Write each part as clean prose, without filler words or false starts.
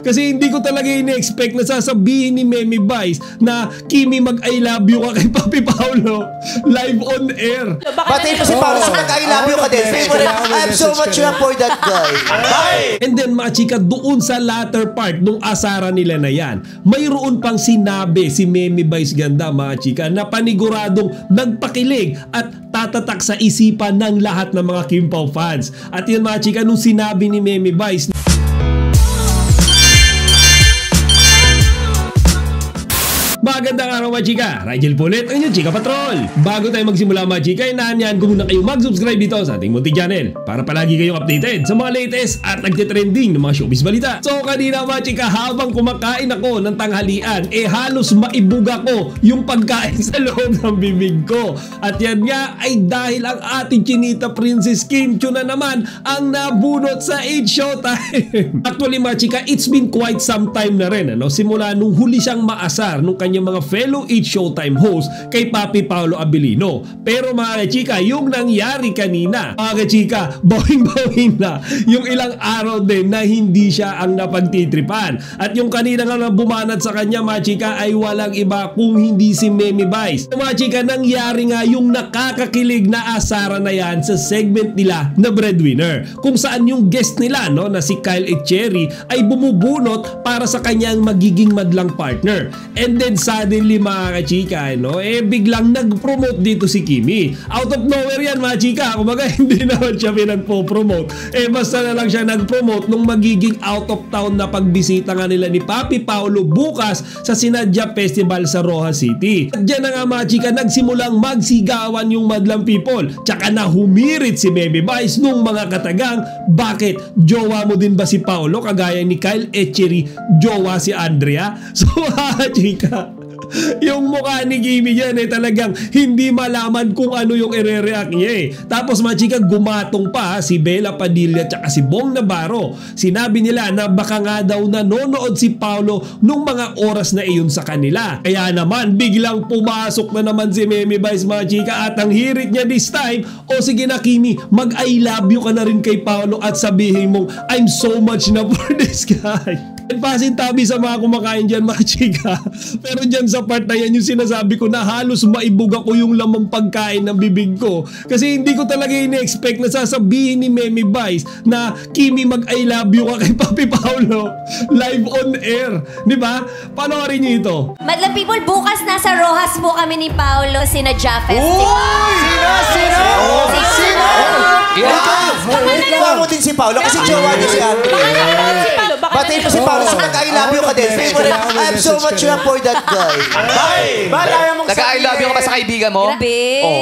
Kasi hindi ko talaga ini-expect na sasabihin ni Memi Vice na Kimi mag-I love you ka kay Papi Paolo live on air. Pati mo si Paolo sa mag-I love you ka din. Favorite. I'm so much for that guy. And then mga chika, doon sa latter part nung asara nila na yan, mayroon pang sinabi si Memi Vice Ganda mga chika na paniguradong nagpakilig at tatatak sa isipan ng lahat ng mga Kim Pao fans. At yun mga chika, nung sinabi ni Memi Vice, magandang araw mga chika, Rigel Pulit ang inyong Chika Patrol. Bago tayo magsimula mga chika, inaanyahan ko muna kayo mag-subscribe dito sa ating munting channel para palagi kayong updated sa mga latest at nagtitrending ng mga showbiz balita. So kanina mga chika, habang kumakain ako ng tanghalian, halos maibuga ko yung pagkain sa loob ng bibig ko. At yan nga ay dahil ang ating chinita Princess Kim Chiu na naman ang nabunot sa 8 Showtime. Actually mga chika, it's been quite some time na rin, simula nung huli siyang maasar nung kanyang mga fellow 8 Showtime host kay Papi Paolo Abilino. Pero mga chika, yung nangyari kanina, mga chika, bawing-bawing na yung ilang araw din na hindi siya ang napagtitripan. At yung kanina nga bumanat sa kanya mga chika ay walang iba kung hindi si Memi Vice. Mga chika, nangyari nga yung nakakakilig na asara na yan sa segment nila na Breadwinner, kung saan yung guest nila na si Kyle Echeri ay bumubunot para sa kanyang magiging madlang partner. And then suddenly mga chika, biglang nag-promote dito si Kimi. Out of nowhere yan mga chika. Kumbaga hindi naman siya pinagpo-promote. Basta na lang siya nag-promote nung magiging out of town na pagbisita nga nila ni Papi Paolo bukas sa Sinadya Festival sa Rojas City. At dyan na nga mga chika, nagsimulang magsigawan yung madlang people. Tsaka na humirit si Memi Vice nung mga katagang, bakit? Jowa mo din ba si Paolo kagaya ni Kyle Echeri, jowa si Andrea? So mga chika, yung mukha ni Kimi dyan talagang hindi malaman kung ano yung ire-react niya Tapos mga chika, gumatong pa si Bella Padilla at si Bong Navarro. Sinabi nila na baka nga daw nanonood si Paolo nung mga oras na iyon sa kanila. Kaya naman biglang pumasok na naman si Memi Vice mga chika at ang hirit niya this time, o sige na Kimi, mag-I love you ka na rin kay Paolo at sabihin mong I'm so much na for this guy. And pasintabi sa mga kumakain dyan mga chika. Pero dyan sa part na yan yung sinasabi ko na halos maibuga ko yung lamang pagkain ng bibig ko. Kasi hindi ko talaga ini-expect na sasabihin ni Memi Vice na Kimi mag-I love you ka kay Papi Paolo live on air. Diba? Panoorin niyo ito. Madlang people, bukas nasa Rojas po kami ni Paolo Sinadya Festival. Sino? Ikaw mo din si Paolo kasi jowa niya siya. Pati mo si Paolo sa mag-I love you ka din. Favorite. I'm so much for that guy. Nag-I love you ka ba sa kaibigan mo? Grabe,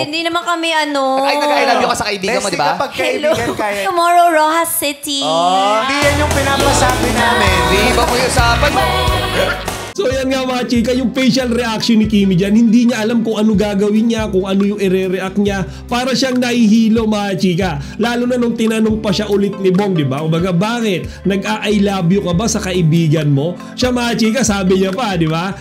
hindi naman kami Nag-I love you ka sa kaibigan mo, di ba? Hello. Tomorrow, Rojas City. Hindi yan yung pinapasabi namin. Di ba po yung usapan mo? So yan nga mga chika, yung facial reaction ni Kimi dyan, hindi niya alam kung ano gagawin niya, kung ano yung ire-react niya. Para siyang nahihilo mga chika. Lalo na nung tinanong pa siya ulit ni Bong, di ba? Kumbaga, bakit? Nag-I love you ka ba sa kaibigan mo? Siya mga chika, sabi niya pa, di ba?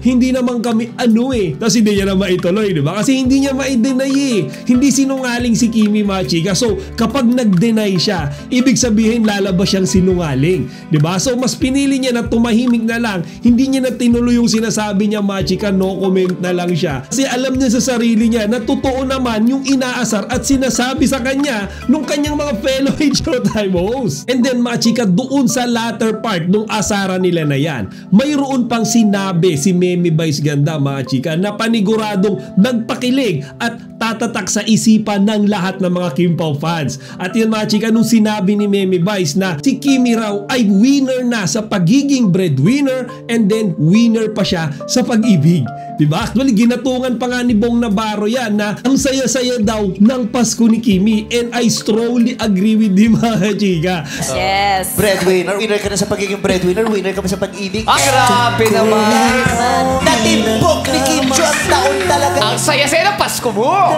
Hindi naman kami Tapos hindi niya na maituloy, di ba? Kasi hindi niya ma-deny Hindi sinungaling si Kimi mga chika. So kapag nag-deny siya, ibig sabihin lalabas siyang sinungaling, di ba? So mas pinili niya na tumahimik na lang. Hindi niya na tinuloy yung sinasabi niya mga chika, no comment na lang siya. Kasi alam niya sa sarili niya na totoo naman yung inaasar at sinasabi sa kanya nung kanyang mga fellow Showtime hosts. And then mga chika, doon sa latter part nung asara nila na yan, mayroon pang sinabi si Memi Vice Ganda mga chika na paniguradong nagpakilig at tatatak sa isipan ng lahat ng mga Kim Pao fans. At yun mga chika, nung sinabi ni Memi Vice na si Kimi raw ay winner na sa pagiging breadwinner and then winner pa siya sa pag-ibig. Diba? Actually, ginatungan pa nga ni Bong Navarro yan na ang saya-saya daw ng Pasko ni Kimi, and I strongly agree with him mga chika. Yes. Breadwinner. Winner ka na sa pagiging breadwinner. Winner ka pa sa pag-ibig. Grabe naman. Natimbok ni Kim Chiu ang taon talaga. Ang saya-saya ng Pasko mo.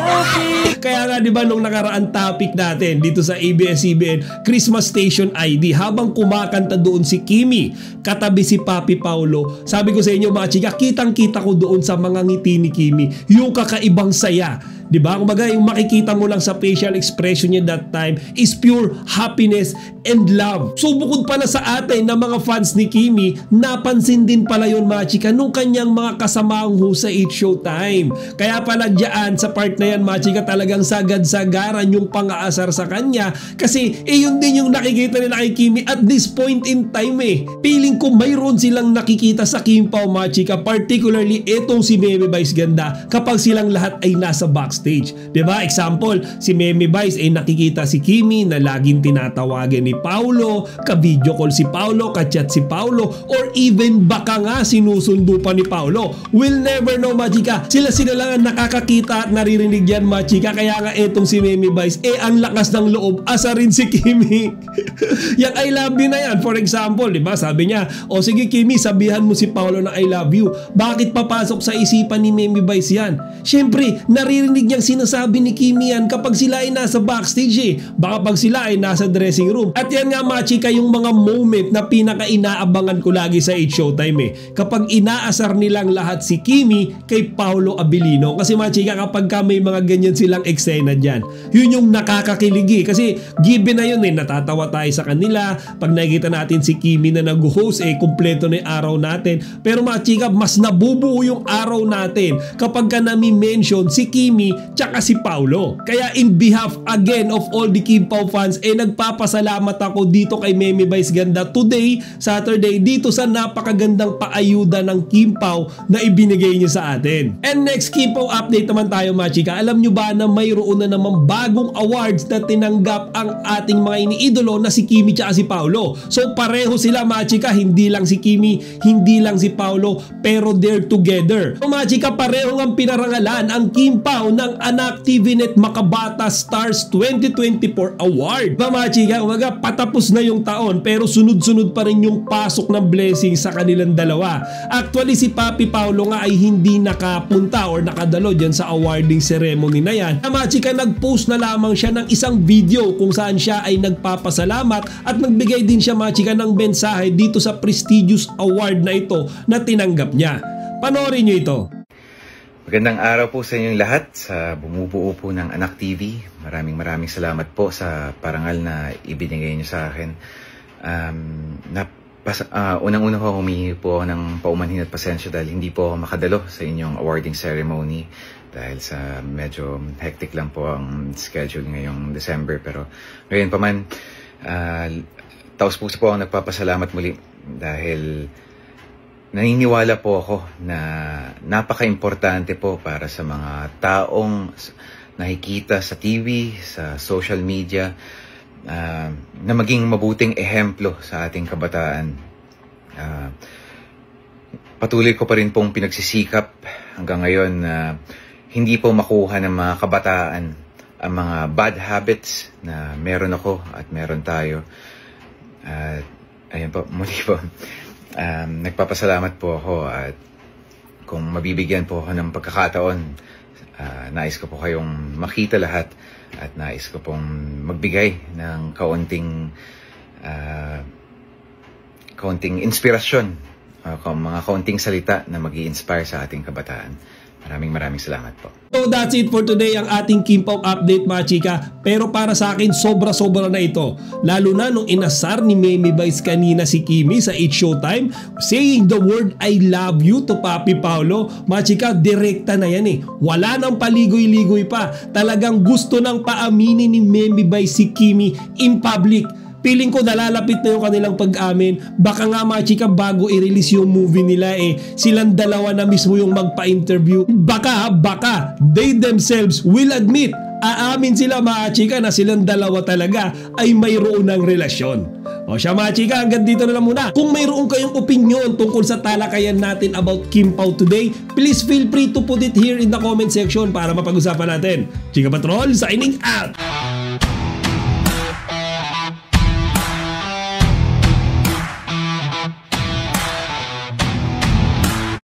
Kaya nga diba nung nakaraan topic natin dito sa ABS-CBN Christmas Station ID, habang kumakanta doon si Kimi katabi si Papi Paolo, sabi ko sa inyo mga chika, kitang-kita ko doon sa mga ngiti ni Kimi yung kakaibang saya Diba? Kumbaga, yung makikita mo lang sa facial expression niya that time is pure happiness and love. So bukod pala sa atin na mga fans ni Kimi, napansin din pala yun mga chika nung kanyang mga kasamaang sa It's Showtime. Kaya pala dyan sa part na yan mga chika talagang sagad-sagaran yung pang-aasar sa kanya kasi yun din yung nakikita nila kay Kimi at this point in time Feeling ko mayroon silang nakikita sa Kim Pao mga chika, particularly etong si Meme Vice Ganda kapag silang lahat ay nasa backstage. Diba? Example, si Meme Vice ay nakikita si Kimi na laging tinatawagan ni Paolo, ka-video call si Paolo, ka-chat si Paolo, or even baka nga sinusundo pa ni Paolo. We'll never know mga chika. Sila lang ang nakakakita at naririnig yan mga chika. Kaya nga etong si Meme Vice ang lakas ng loob asa rin si Kimi. Yang I love you na yan. For example, diba? Sabi niya, o sige Kimi, sabihan mo si Paolo na I love you. Bakit papasok sa isipan ni Meme Vice yan? Siyempre, naririnig niyang sinasabi ni Kimi yan kapag sila ay nasa backstage Baka pag sila ay nasa dressing room. At yan nga mga chika yung mga moment na pinaka-inaabangan ko lagi sa It's Showtime Kapag inaasar nilang lahat si Kimi kay Paolo Abilino. Kasi mga chika kapag may mga ganyan silang eksena dyan, yun yung nakakakilig Kasi given na yun natatawa tayo sa kanila. Pag nakikita natin si Kimi na nag-host kumpleto na yung araw natin. Pero mga chika, mas nabubuo yung araw natin kapag ka nami-mention si Kimi tsaka si Paolo. Kaya in behalf again of all the Kim Pao fans, nagpapasalamat ako dito kay Meme Vice Ganda today, Saturday, dito sa napakagandang paayuda ng Kim Pao na ibinigay niya sa atin. And next Kim Pao update naman tayo mga chika. Alam nyo ba na mayroon na naman bagong awards na tinanggap ang ating mga iniidolo na si Kimi tsaka si Paolo. So pareho sila mga chika, hindi lang si Kimi, hindi lang si Paolo, pero they're together. So mga chika, pareho ang pinarangalan ang Kim Pao ng Anak TVNet Makabata Stars 2024 Award. Mga chika, umaga patapos na yung taon pero sunod-sunod pa rin yung pasok ng blessing sa kanilang dalawa. Actually si Papi Paolo nga ay hindi nakapunta or nakadalo dyan sa awarding ceremony na yan. Mga chika, nag-post na lamang siya ng isang video kung saan siya ay nagpapasalamat at nagbigay din siya mga chika ng mensahe dito sa prestigious award na ito na tinanggap niya. Panoorin nyo ito. Magandang araw po sa inyong lahat sa bumubuo po ng Anak TV. Maraming salamat po sa parangal na ibinigay niyo sa akin. Unang-una ko humihingi po ako ng paumanhin at pasensya dahil hindi po ako makadalo sa inyong awarding ceremony dahil sa medyo hectic lang po ang schedule ngayong December. Pero ngayon pa man, taos puso po ako nagpapasalamat muli dahil naniniwala po ako na napaka-importante po para sa mga taong nakikita sa TV, sa social media, na maging mabuting ehemplo sa ating kabataan. Patuloy ko pa rin pong pinagsisikap hanggang ngayon na hindi po makuha ng mga kabataan ang mga bad habits na meron ako at meron tayo. Ayun po, muli po. Nagpapasalamat po ako at kung mabibigyan po ako ng pagkakataon, nais ko po kayong makita lahat at nais ko pong magbigay ng kaunting inspirasyon, mga kaunting salita na mag-i-inspire sa ating kabataan. Maraming salamat po. So that's it for today ang ating Kim Pao update mga chika. Pero para sa akin sobra-sobra na ito. Lalo na nung inasar ni Meme Vice kanina si Kimi sa It's Showtime saying the word I love you to Papi Paolo. Mga chika, direkta na yan Wala nang paligoy-ligoy pa. Talagang gusto nang paaminin ni Meme Vice si Kimi in public. Feeling ko nalalapit na yung kanilang pag-amin. Baka nga mga chika bago i-release yung movie nila silang dalawa na mismo yung magpa-interview. Baka they themselves will admit, aamin sila mga chika na silang dalawa talaga ay mayroon ng relasyon. O siya mga chika, hanggang dito na lang muna. Kung mayroon kayong opinion tungkol sa talakayan natin about Kim Pao today, please feel free to put it here in the comment section para mapag-usapan natin. Chika Patrol, signing out!